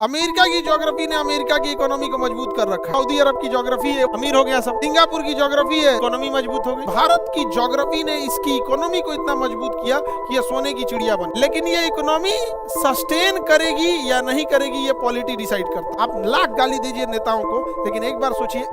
America की geography ने America की इकोनॉमी को मजबूत कर रखा है। सऊदी अरब की ज्योग्राफी है, अमीर हो गया सब। सिंगापुर की ज्योग्राफी है, इकोनॉमी मजबूत हो गई। भारत की ज्योग्राफी ने इसकी इकोनॉमी को इतना मजबूत किया कि ये सोने की चिड़िया बनी। लेकिन ये इकोनॉमी सस्टेन करेगी या नहीं करेगी, ये पॉलिटी डिसाइड करता है। आप लाख गाली दीजिए नेताओं को, लेकिन एक बार सोचिए,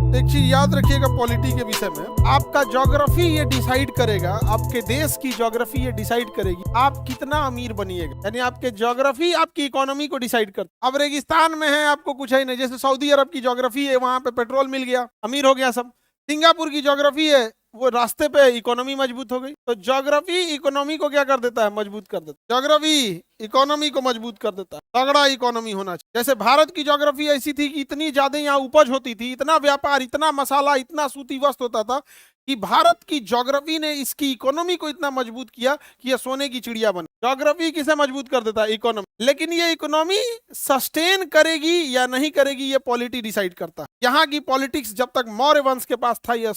एक चीज याद रखिएगा पॉलिटी के विषय में, आपका ज्योग्राफी ये डिसाइड करेगा, आपके देश की ज्योग्राफी ये डिसाइड करेगी आप कितना अमीर बनिएगा। यानी आपके ज्योग्राफी आपकी इकोनॉमी को डिसाइड करता है। अब रेगिस्तान में है, आपको कुछ है नहीं, जैसे सऊदी अरब की ज्योग्राफी है, वहां पे पेट्रोल मिल गया, अमीर हो गया सब। सिंगापुर की ज्योग्राफी है, वो रास्ते पे इकोनॉमी मजबूत हो गई। तो ज्योग्राफी इकोनॉमी को क्या कर देता है, मजबूत कर देता है। ज्योग्राफी इकोनॉमी को मजबूत कर देता है। तगड़ा इकोनॉमी होना चाहिए। जैसे भारत की ज्योग्राफी ऐसी थी कि इतनी ज्यादा यहाँ उपज होती थी, इतना व्यापार, इतना मसाला, इतना सूती वस्त्र होता था कि भारत की ज्योग्राफी ने इसकी इकोनॉमी को इतना मजबूत किया कि ये सोने की चिड़िया बनी। ज्योग्राफी किसे मजबूत कर देता है, इकोनॉमी। लेकिन ये इकोनॉमी सस्टेन करेगी या नहीं करेगी, ये पॉलिटी डिसाइड करता है। यहाँ की पॉलिटिक्स जब तक मौर्य वंश के पास था यह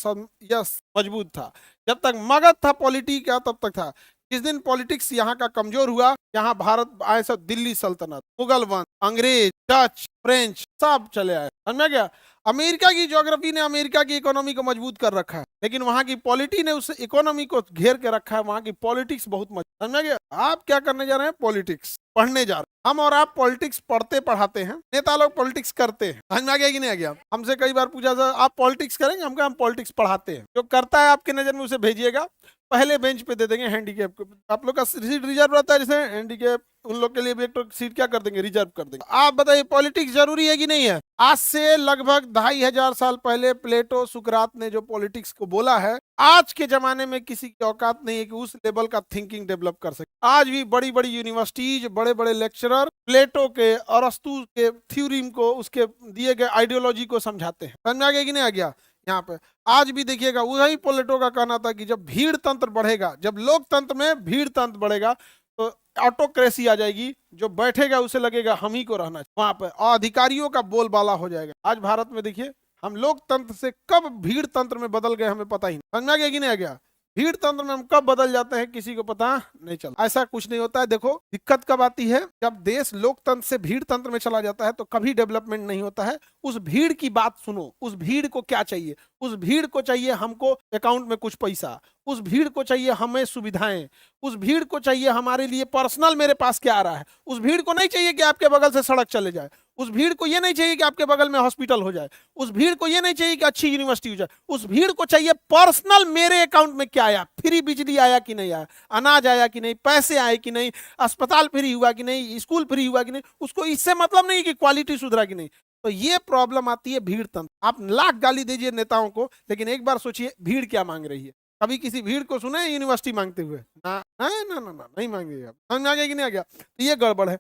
मजबूत था, जब तक मगध था पॉलिटी का तब तक था। जिस दिन पॉलिटिक्स यहाँ का कमजोर हुआ, यहाँ भारत आए सब, दिल्ली सल्तनत, मुगल वंश, अंग्रेज, डच, फ्रेंच सब चले आए। समझ गया। अमेरिका की ज्योग्राफी ने अमेरिका की इकोनॉमी को मजबूत कर रखा है, लेकिन वहां की पॉलिटी ने उस इकोनॉमी को घेर के रखा है। वहां की पॉलिटिक्स बहुत मजबूत। समझ गया। आप क्या करने जा रहे हैं, पॉलिटिक्स पढ़ने जा रहे हैं। हम और आप पॉलिटिक्स पढ़ते पढ़ाते हैं, नेता लोग पॉलिटिक्स करते हैं। समझ में आ गया कि नहीं आ गया। हमसे कई बार पूछा था आप पॉलिटिक्स करेंगे, हम पॉलिटिक्स पढ़ाते हैं। जो करता है आपके नजर में उसे भेजिएगा, पहले बेंच पे दे देंगे हैंडीकैप को। आप लोग का सीट रिजर्व रहता है, जैसे हैंडीकैप, उन लोग के लिए भी एक तो सीट क्या कर देंगे, रिजर्व कर देंगे। आप बताइए पॉलिटिक्स जरूरी है कि नहीं है। आज से लगभग 2500 साल पहले प्लेटो सुकरात ने जो पॉलिटिक्स को बोला है, आज के जमाने में किसी की औकात नहीं है कि उस लेवल का थिंकिंग डेवलप कर सके। आज भी बड़ी बड़ी यूनिवर्सिटीज, बड़े बड़े लेक्चरर प्लेटो के, अरस्तु के थ्योरीम को, उसके दिए गए आइडियोलॉजी को समझाते हैं। समझ में आ गया कि नहीं आ गया। यहाँ पे आज भी देखिएगा, वही प्लेटो का कहना था कि जब भीड़ तंत्र बढ़ेगा, जब लोकतंत्र में भीड़ तंत्र बढ़ेगा तो ऑटोक्रेसी आ जाएगी। जो बैठेगा उसे लगेगा हम ही को रहना है वहां पे, और अधिकारियों का बोलबाला हो जाएगा। आज भारत में देखिए, हम लोकतंत्र से कब भीड़ तंत्र में बदल गए हमें पता ही नहीं। समझ में आ गया कि नहीं आ गया। भीड़ तंत्र में हम कब बदल जाते हैं किसी को पता नहीं चलता। ऐसा कुछ नहीं होता है। देखो दिक्कत कब आती है, जब देश लोकतंत्र से भीड़ तंत्र में चला जाता है तो कभी डेवलपमेंट नहीं होता है। उस भीड़ की बात सुनो, उस भीड़ को क्या चाहिए। उस भीड़ को चाहिए हमको अकाउंट में कुछ पैसा, उस भीड़ को चाहिए हमें सुविधाएं, उस भीड़ को चाहिए हमारे लिए पर्सनल मेरे पास क्या आ रहा है। उस भीड़ को नहीं चाहिए कि आपके बगल से सड़क चले जाए, उस भीड़ को ये नहीं चाहिए कि आपके बगल में हॉस्पिटल हो जाए, उस भीड़ को ये नहीं चाहिए कि अच्छी यूनिवर्सिटी हो जाए। उस भीड़ को चाहिए पर्सनल मेरे अकाउंट में क्या आया, फ्री बिजली आया कि नहीं आया, अनाज आया कि नहीं, पैसे आए कि नहीं, अस्पताल फ्री हुआ कि नहीं, स्कूल फ्री हुआ कि नहीं। उसको इससे मतलब नहीं कि क्वालिटी सुधरा कि नहीं। तो ये प्रॉब्लम आती है भीड़ तंत्र। आप लाख गाली दीजिए नेताओं को, लेकिन एक बार सोचिए भीड़ क्या मांग रही है। कभी किसी भीड़ को सुना है यूनिवर्सिटी मांगते हुए? ना ना ना ना, ना नहीं मांगेगा। समझ में आ गया कि नहीं आ गया। तो ये गड़बड़ है।